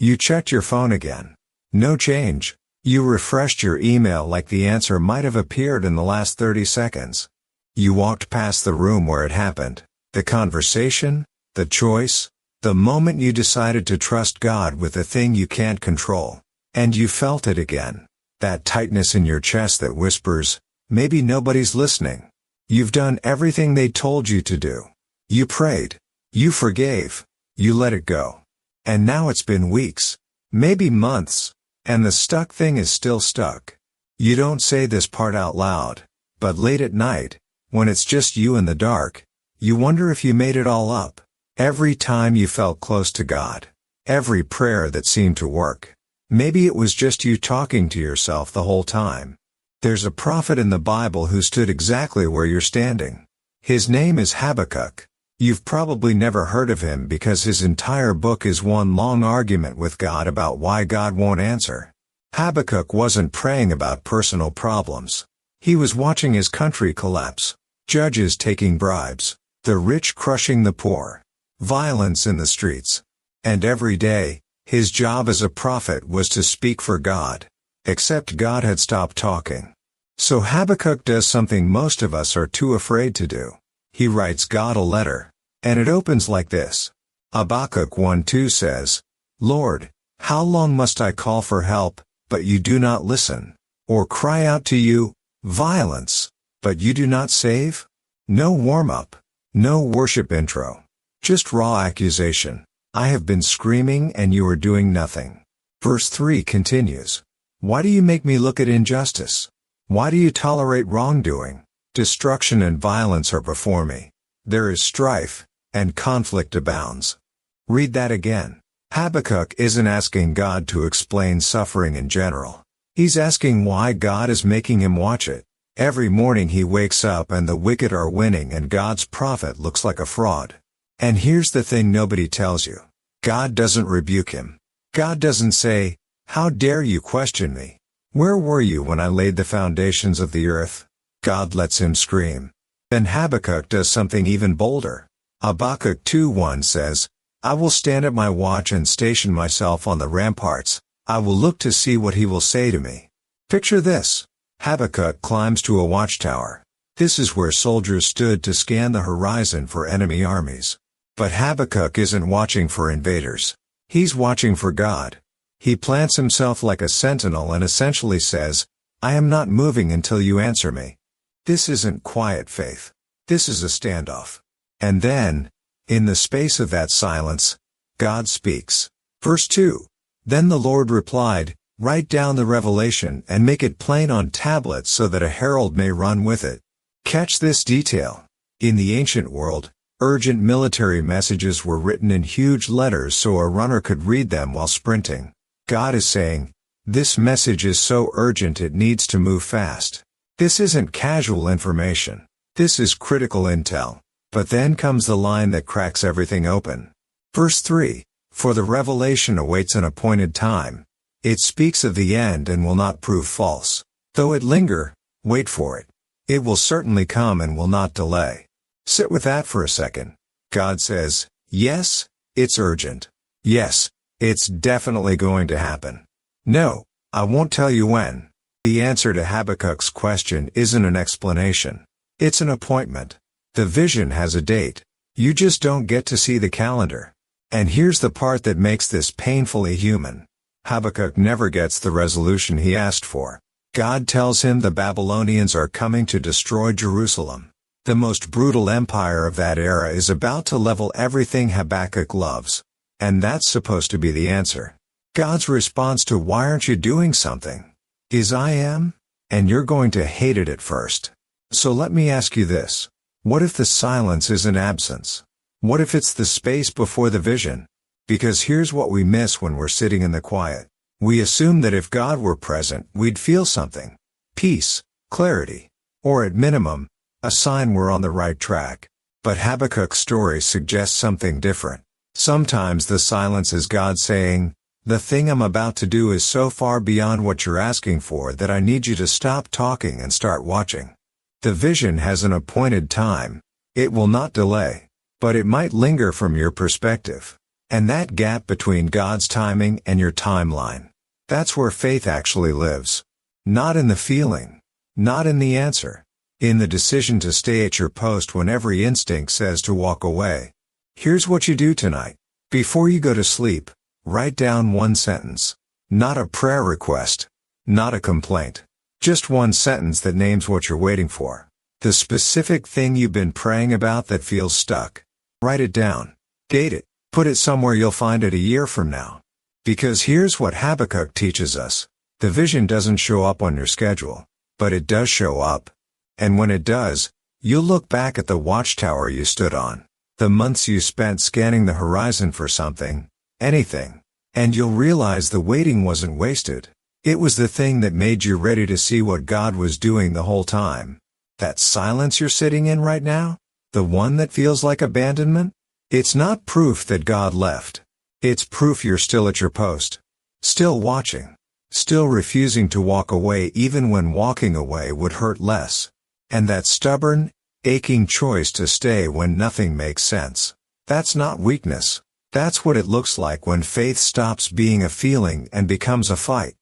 You checked your phone again. No change. You refreshed your email like the answer might have appeared in the last 30 seconds. You walked past the room where it happened, the conversation, the choice, the moment you decided to trust God with the thing you can't control. And you felt it again. That tightness in your chest that whispers, maybe nobody's listening. You've done everything they told you to do. You prayed. You forgave. You let it go. And now it's been weeks, maybe months, and the stuck thing is still stuck. You don't say this part out loud, but late at night, when it's just you in the dark, you wonder if you made it all up. Every time you felt close to God. Every prayer that seemed to work. Maybe it was just you talking to yourself the whole time. There's a prophet in the Bible who stood exactly where you're standing. His name is Habakkuk. You've probably never heard of him because his entire book is one long argument with God about why God won't answer. Habakkuk wasn't praying about personal problems. He was watching his country collapse. Judges taking bribes. The rich crushing the poor. Violence in the streets. And every day, his job as a prophet was to speak for God. Except God had stopped talking. So Habakkuk does something most of us are too afraid to do. He writes God a letter. And it opens like this. Habakkuk 1:2 says, Lord, how long must I call for help, but you do not listen? Or cry out to you, violence, but you do not save? No warm-up. No worship intro. Just raw accusation. I have been screaming and you are doing nothing. Verse 3 continues. Why do you make me look at injustice? Why do you tolerate wrongdoing? Destruction and violence are before me. There is strife, and conflict abounds. Read that again. Habakkuk isn't asking God to explain suffering in general. He's asking why God is making him watch it. Every morning he wakes up and the wicked are winning and God's prophet looks like a fraud. And here's the thing nobody tells you. God doesn't rebuke him. God doesn't say, how dare you question me? Where were you when I laid the foundations of the earth? God lets him scream. Then Habakkuk does something even bolder. Habakkuk 2:1 says, I will stand at my watch and station myself on the ramparts. I will look to see what he will say to me. Picture this. Habakkuk climbs to a watchtower. This is where soldiers stood to scan the horizon for enemy armies. But Habakkuk isn't watching for invaders. He's watching for God. He plants himself like a sentinel and essentially says, I am not moving until you answer me. This isn't quiet faith. This is a standoff. And then, in the space of that silence, God speaks. Verse 2. Then the Lord replied, write down the revelation and make it plain on tablets so that a herald may run with it. Catch this detail. In the ancient world, urgent military messages were written in huge letters so a runner could read them while sprinting. God is saying, this message is so urgent it needs to move fast. This isn't casual information. This is critical intel. But then comes the line that cracks everything open. Verse 3. For the revelation awaits an appointed time. It speaks of the end and will not prove false. Though it linger, wait for it. It will certainly come and will not delay. Sit with that for a second. God says, yes, it's urgent. Yes, it's definitely going to happen. No, I won't tell you when. The answer to Habakkuk's question isn't an explanation. It's an appointment. The vision has a date. You just don't get to see the calendar. And here's the part that makes this painfully human. Habakkuk never gets the resolution he asked for. God tells him the Babylonians are coming to destroy Jerusalem. The most brutal empire of that era is about to level everything Habakkuk loves. And that's supposed to be the answer. God's response to why aren't you doing something? Is I am? And you're going to hate it at first. So let me ask you this. What if the silence isn't absence? What if it's the space before the vision? Because here's what we miss when we're sitting in the quiet. We assume that if God were present, we'd feel something. Peace, clarity, or at minimum, a sign we're on the right track. But Habakkuk's story suggests something different. Sometimes the silence is God saying, the thing I'm about to do is so far beyond what you're asking for that I need you to stop talking and start watching. The vision has an appointed time. It will not delay. But it might linger from your perspective. And that gap between God's timing and your timeline, that's where faith actually lives. Not in the feeling, not in the answer, in the decision to stay at your post when every instinct says to walk away. Here's what you do tonight. Before you go to sleep, write down one sentence. Not a prayer request, not a complaint. Just one sentence that names what you're waiting for. The specific thing you've been praying about that feels stuck. Write it down. Date it. Put it somewhere you'll find it a year from now. Because here's what Habakkuk teaches us. The vision doesn't show up on your schedule, but it does show up. And when it does, you'll look back at the watchtower you stood on, the months you spent scanning the horizon for something, anything, and you'll realize the waiting wasn't wasted. It was the thing that made you ready to see what God was doing the whole time. That silence you're sitting in right now, the one that feels like abandonment, it's not proof that God left. It's proof you're still at your post, still watching, still refusing to walk away even when walking away would hurt less. And that stubborn, aching choice to stay when nothing makes sense, that's not weakness. That's what it looks like when faith stops being a feeling and becomes a fight.